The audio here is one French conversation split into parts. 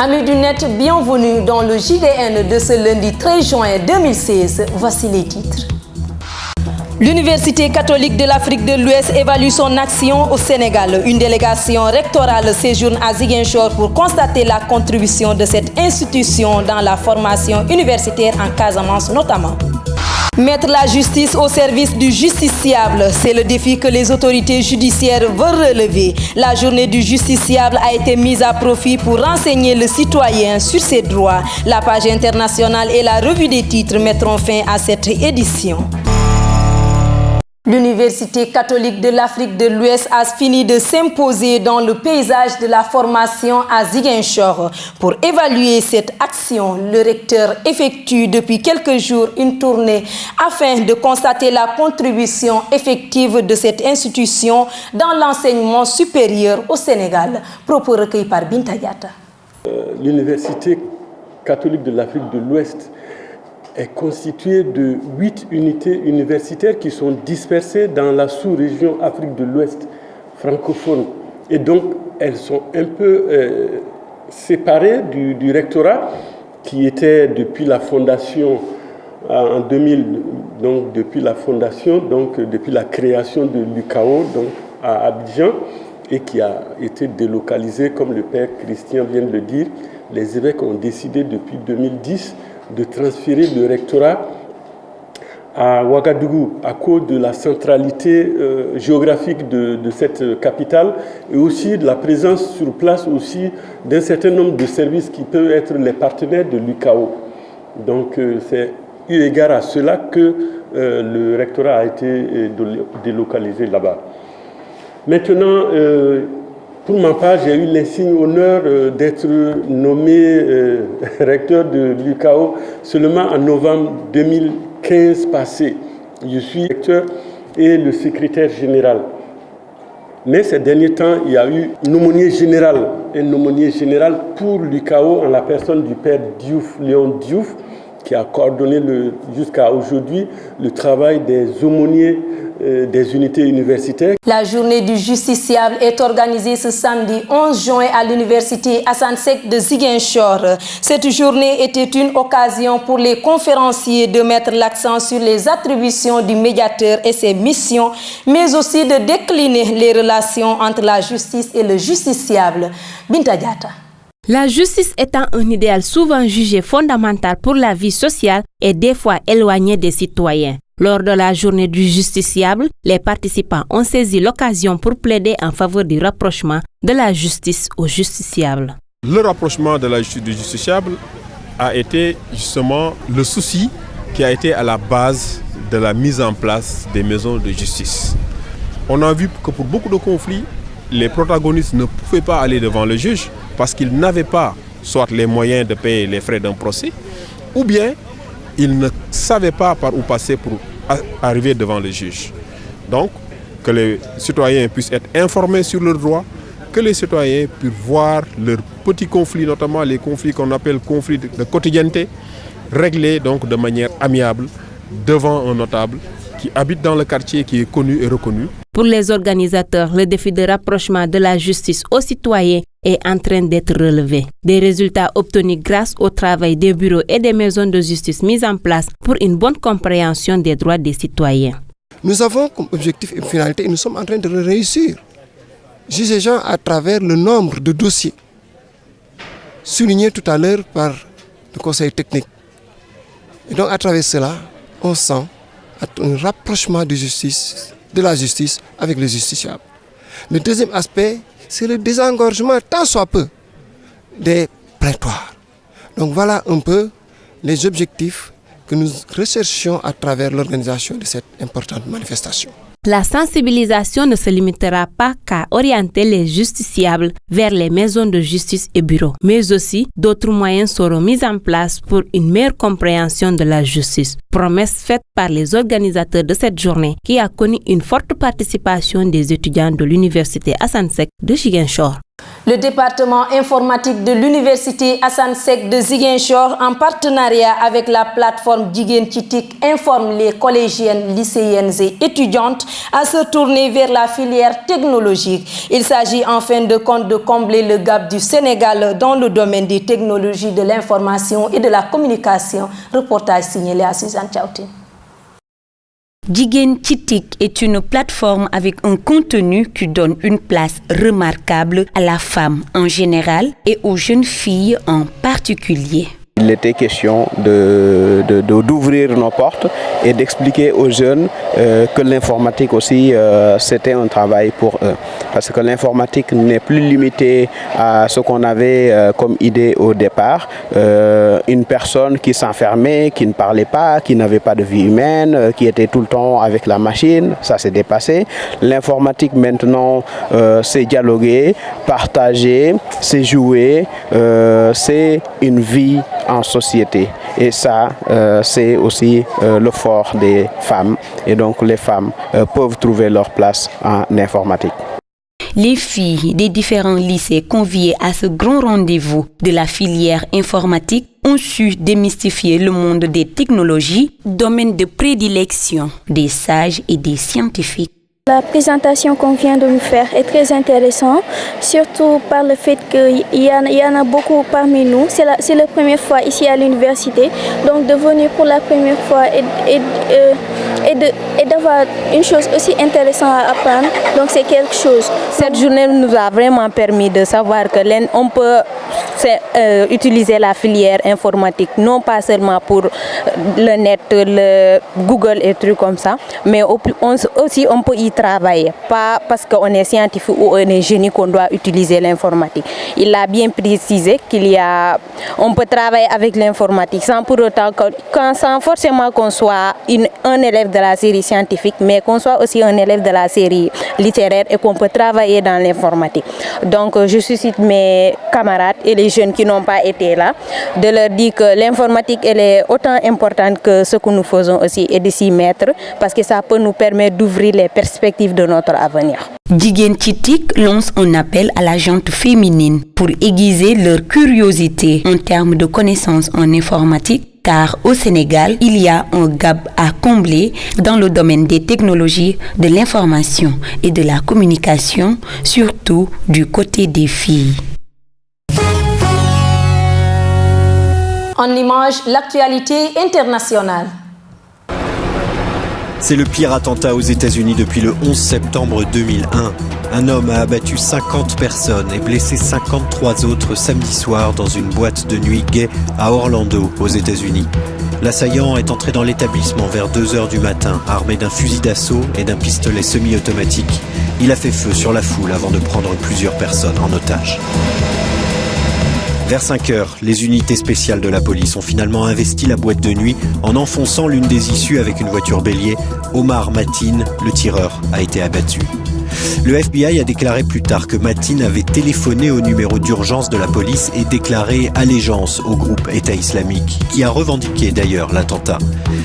Amis du net, bienvenue dans le JDN de ce lundi 13 juin 2016. Voici les titres. L'Université catholique de l'Afrique de l'Ouest évalue son action au Sénégal. Une délégation rectorale séjourne à Ziguinchor pour constater la contribution de cette institution dans la formation universitaire en Casamance notamment. Mettre la justice au service du justiciable, c'est le défi que les autorités judiciaires veulent relever. La journée du justiciable a été mise à profit pour renseigner le citoyen sur ses droits. La page internationale et la revue des titres mettront fin à cette édition. L'Université catholique de l'Afrique de l'Ouest a fini de s'imposer dans le paysage de la formation à Ziguinchor. Pour évaluer cette action, le recteur effectue depuis quelques jours une tournée afin de constater la contribution effective de cette institution dans l'enseignement supérieur au Sénégal. Propos recueillis par Binta Diatta. L'Université catholique de l'Afrique de l'Ouest est constituée de 8 unités universitaires qui sont dispersées dans la sous-région Afrique de l'Ouest francophone. Et donc, elles sont un peu séparées du rectorat qui était depuis la fondation en 2000, donc depuis la fondation, donc depuis la création de l'UCAO donc à Abidjan et qui a été délocalisé, comme le père Christian vient de le dire. Les évêques ont décidé depuis 2010 de transférer le rectorat à Ouagadougou à cause de la centralité géographique de cette capitale et aussi de la présence sur place aussi d'un certain nombre de services qui peuvent être les partenaires de l'UCAO. Donc c'est eu égard à cela que le rectorat a été délocalisé là-bas. Maintenant, pour ma part, j'ai eu l'insigne honneur d'être nommé recteur de l'UCAO seulement en novembre 2015 passé. Je suis recteur et le secrétaire général. Mais ces derniers temps, il y a eu un aumônier général pour l'UCAO en la personne du père Diouf, Léon Diouf, qui a coordonné jusqu'à aujourd'hui le travail des aumôniers des unités universitaires. La journée du justiciable est organisée ce samedi 11 juin à l'université Assane Seck de Ziguinchor. Cette journée était une occasion pour les conférenciers de mettre l'accent sur les attributions du médiateur et ses missions, mais aussi de décliner les relations entre la justice et le justiciable. Binta Diatta. La justice étant un idéal souvent jugé fondamental pour la vie sociale et des fois éloigné des citoyens. Lors de la journée du justiciable, les participants ont saisi l'occasion pour plaider en faveur du rapprochement de la justice au justiciable. Le rapprochement de la justice du justiciable a été justement le souci qui a été à la base de la mise en place des maisons de justice. On a vu que pour beaucoup de conflits, les protagonistes ne pouvaient pas aller devant le juge parce qu'ils n'avaient pas soit les moyens de payer les frais d'un procès, ou bien ils ne savaient pas par où passer pour arriver devant le juge. Donc, que les citoyens puissent être informés sur leurs droits, que les citoyens puissent voir leurs petits conflits, notamment les conflits qu'on appelle conflits de quotidienneté, réglés donc de manière amiable devant un notable qui habite dans le quartier, qui est connu et reconnu. Pour les organisateurs, le défi de rapprochement de la justice aux citoyens est en train d'être relevé. Des résultats obtenus grâce au travail des bureaux et des maisons de justice mises en place pour une bonne compréhension des droits des citoyens. Nous avons comme objectif et finalité, et nous sommes en train de le réussir, jugeant à travers le nombre de dossiers soulignés tout à l'heure par le conseil technique. Et donc à travers cela, on sent un rapprochement de la justice avec les justiciables. Le deuxième aspect, c'est le désengorgement, tant soit peu, des prétoires. Donc voilà un peu les objectifs que nous recherchons à travers l'organisation de cette importante manifestation. La sensibilisation ne se limitera pas qu'à orienter les justiciables vers les maisons de justice et bureaux, mais aussi d'autres moyens seront mis en place pour une meilleure compréhension de la justice. Promesse faite par les organisateurs de cette journée qui a connu une forte participation des étudiants de l'université Assane Seck de Ziguinchor. Le département informatique de l'université Assane Seck de Ziguinchor, en partenariat avec la plateforme Jigéen ci TIC, informe les collégiennes, lycéennes et étudiantes à se tourner vers la filière technologique. Il s'agit en fin de compte de combler le gap du Sénégal dans le domaine des technologies de l'information et de la communication. Reportage signé à Suzanne Tchautin. Jigéen ci TIC est une plateforme avec un contenu qui donne une place remarquable à la femme en général et aux jeunes filles en particulier. Il était question d'ouvrir nos portes et d'expliquer aux jeunes que l'informatique aussi, c'était un travail pour eux. Parce que l'informatique n'est plus limitée à ce qu'on avait comme idée au départ. Une personne qui s'enfermait, qui ne parlait pas, qui n'avait pas de vie humaine, qui était tout le temps avec la machine, ça s'est dépassé. L'informatique maintenant, c'est dialoguer, partager, c'est jouer, c'est une vie en société. Et ça, c'est aussi le fort des femmes. Et donc les femmes peuvent trouver leur place en informatique. Les filles des différents lycées conviées à ce grand rendez-vous de la filière informatique ont su démystifier le monde des technologies, domaine de prédilection des sages et des scientifiques. La présentation qu'on vient de nous faire est très intéressante, surtout par le fait qu'il y en a beaucoup parmi nous. C'est la première fois ici à l'université, donc de venir pour la première fois et d'avoir une chose aussi intéressante à apprendre, donc c'est quelque chose. Cette journée nous a vraiment permis de savoir que on peut utiliser la filière informatique, non pas seulement pour le net, le Google et trucs comme ça, mais aussi on peut y travailler, pas parce qu'on est scientifique ou on est génie qu'on doit utiliser l'informatique. Il a bien précisé on peut travailler avec l'informatique sans pour autant sans forcément qu'on soit un élève de la série scientifique, mais qu'on soit aussi un élève de la série littéraire et qu'on peut travailler dans l'informatique. Donc je suscite mes camarades et les jeunes qui n'ont pas été là de leur dire que l'informatique elle est autant importante que ce que nous faisons aussi et de s'y mettre parce que ça peut nous permettre d'ouvrir les perspectives de notre avenir. Jigéen ci TIC lance un appel à la gente féminine pour aiguiser leur curiosité en termes de connaissances en informatique, car au Sénégal, il y a un gap à combler dans le domaine des technologies, de l'information et de la communication, surtout du côté des filles. En image, l'actualité internationale. C'est le pire attentat aux États-Unis depuis le 11 septembre 2001. Un homme a abattu 50 personnes et blessé 53 autres samedi soir dans une boîte de nuit gay à Orlando, aux États-Unis. L'assaillant est entré dans l'établissement vers 2 h du matin, armé d'un fusil d'assaut et d'un pistolet semi-automatique. Il a fait feu sur la foule avant de prendre plusieurs personnes en otage. Vers 5 h, les unités spéciales de la police ont finalement investi la boîte de nuit en enfonçant l'une des issues avec une voiture bélier. Omar Mateen, le tireur, a été abattu. Le FBI a déclaré plus tard que Mateen avait téléphoné au numéro d'urgence de la police et déclaré allégeance au groupe État islamique, qui a revendiqué d'ailleurs l'attentat.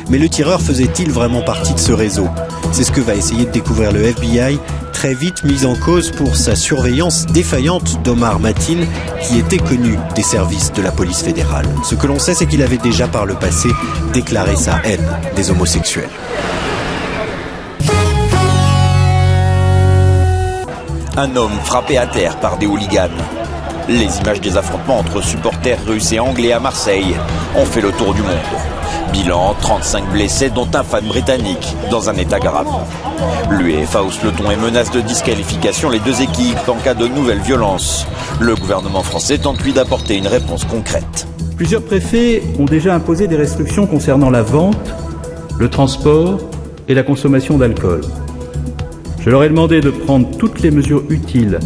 Mais le tireur faisait-il vraiment partie de ce réseau? C'est ce que va essayer de découvrir le FBI, très vite mis en cause pour sa surveillance défaillante d'Omar Mateen, qui était connu des services de la police fédérale. Ce que l'on sait, c'est qu'il avait déjà par le passé déclaré sa haine des homosexuels. Un homme frappé à terre par des hooligans. Les images des affrontements entre supporters russes et anglais à Marseille ont fait le tour du monde. Bilan, 35 blessés dont un fan britannique dans un état grave. L'UEFA hausse le ton et menace de disqualification les deux équipes en cas de nouvelles violences. Le gouvernement français tente lui d'apporter une réponse concrète. Plusieurs préfets ont déjà imposé des restrictions concernant la vente, le transport et la consommation d'alcool. Je leur ai demandé de prendre toutes les mesures utiles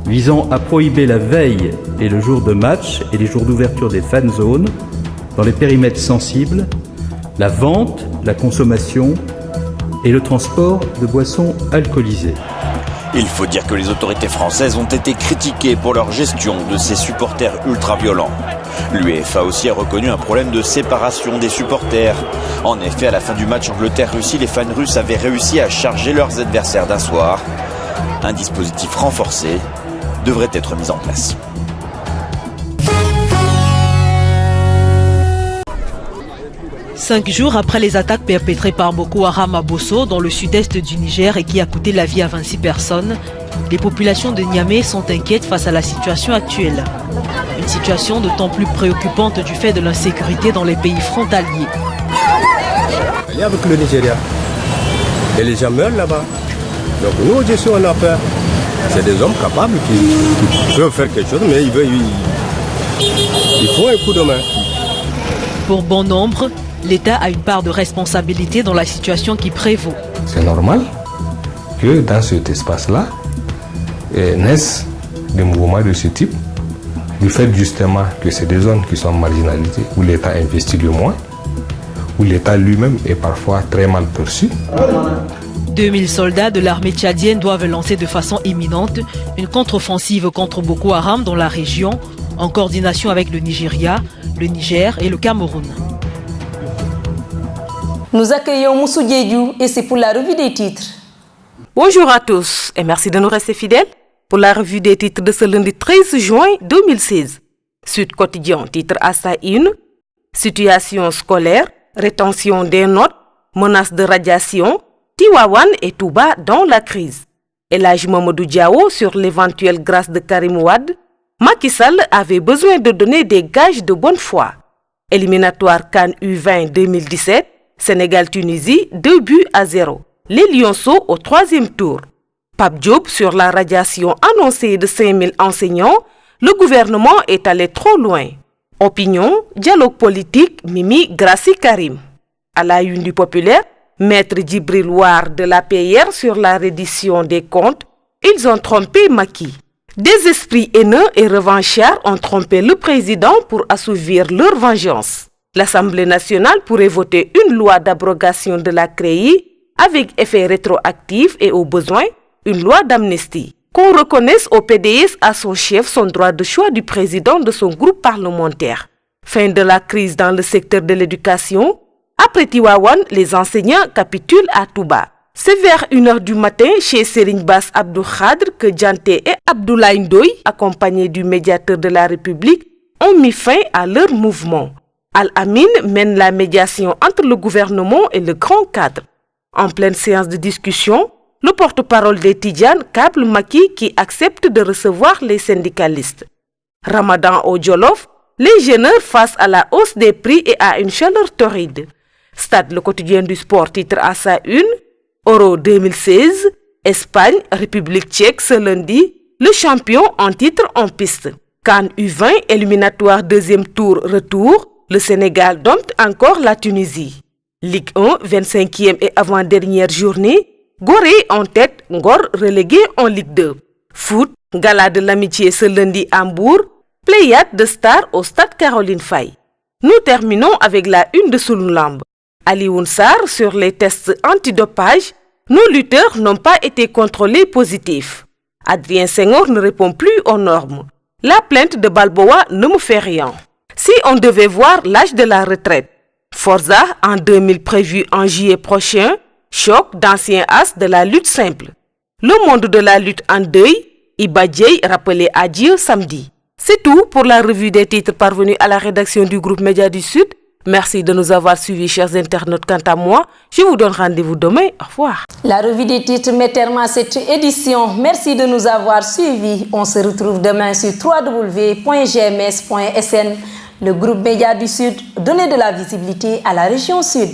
visant à prohiber la veille et le jour de match et les jours d'ouverture des fan zones dans les périmètres sensibles, la vente, la consommation et le transport de boissons alcoolisées. Il faut dire que les autorités françaises ont été critiquées pour leur gestion de ces supporters ultra-violents. L'UEFA aussi a reconnu un problème de séparation des supporters. En effet, à la fin du match Angleterre-Russie, les fans russes avaient réussi à charger leurs adversaires d'un soir. Un dispositif renforcé devraient être mises en place. Cinq jours après les attaques perpétrées par Boko Haram à Bosso, dans le sud-est du Niger, et qui a coûté la vie à 26 personnes, les populations de Niamey sont inquiètes face à la situation actuelle. Une situation d'autant plus préoccupante du fait de l'insécurité dans les pays frontaliers. Il y a avec le Nigeria. Et les gens meurent là-bas. Donc nous, aussi, on a peur. C'est des hommes capables qui peuvent faire quelque chose, mais il faut un coup de main. Pour bon nombre, l'État a une part de responsabilité dans la situation qui prévaut. C'est normal que dans cet espace-là naissent des mouvements de ce type, du fait justement que c'est des zones qui sont marginalisées, où l'État investit le moins, où l'État lui-même est parfois très mal perçu. 2000 soldats de l'armée tchadienne doivent lancer de façon imminente une contre-offensive contre Boko Haram dans la région, en coordination avec le Nigeria, le Niger et le Cameroun. Nous accueillons Moussou Diédiou et c'est pour la revue des titres. Bonjour à tous et merci de nous rester fidèles pour la revue des titres de ce lundi 13 juin 2016. Sud Quotidien, titre à sa une, situation scolaire, rétention des notes, menaces de radiation, Tivaouane et Touba dans la crise. Elhadji Mamadou Diao sur l'éventuelle grâce de Karim Wade, Macky Sall avait besoin de donner des gages de bonne foi. Éliminatoire CAN U20 2017, Sénégal-Tunisie, 2-0. Les Lionceaux au 3e tour. Pape Diop sur la radiation annoncée de 5000 enseignants, le gouvernement est allé trop loin. Opinion, dialogue politique, Mimi, Gracie, Karim. À la une du Populaire, Maître Djibril War de l'APR sur la reddition des comptes, ils ont trompé Macky. Des esprits haineux et revanchards ont trompé le président pour assouvir leur vengeance. L'Assemblée nationale pourrait voter une loi d'abrogation de la CREI avec effet rétroactif et au besoin, une loi d'amnistie. Qu'on reconnaisse au PDS à son chef son droit de choix du président de son groupe parlementaire. Fin de la crise dans le secteur de l'éducation. Après Tivaouane, les enseignants capitulent à Touba. C'est vers 1h du matin chez Serigne Bass Abdou Khadr que Dianté et Abdoulaye Ndoye, accompagnés du médiateur de la République, ont mis fin à leur mouvement. Al-Amin mène la médiation entre le gouvernement et le grand cadre. En pleine séance de discussion, le porte-parole des Tidjanes câble Macky qui accepte de recevoir les syndicalistes. Ramadan au Jolof, les jeûneurs face à la hausse des prix et à une chaleur torride. Stade le quotidien du sport titre à sa une, Euro 2016, Espagne, République tchèque ce lundi, le champion en titre en piste. CAN U20, éliminatoire 2e tour retour, le Sénégal dompte encore la Tunisie. Ligue 1, 25e et avant-dernière journée, Gorée en tête, Ngor relégué en Ligue 2. Foot, gala de l'amitié ce lundi à Hambourg, pléiade de stars au stade Caroline Faye. Nous terminons avec la une de Sunu Lamb. Alioune Sarr sur les tests antidopage, nos lutteurs n'ont pas été contrôlés positifs. Adrien Senghor ne répond plus aux normes. La plainte de Balboa ne me fait rien. Si on devait voir l'âge de la retraite, Forza en 2000 prévu en juillet prochain, choc d'anciens as de la lutte simple. Le monde de la lutte en deuil, Iba Dieye rappelé adieu samedi. C'est tout pour la revue des titres parvenue à la rédaction du groupe Média du Sud. Merci de nous avoir suivis, chers internautes. Quant à moi, je vous donne rendez-vous demain. Au revoir. La revue des titres met terme à cette édition. Merci de nous avoir suivis. On se retrouve demain sur www.gms.sn. Le groupe Média du Sud, donner de la visibilité à la région Sud.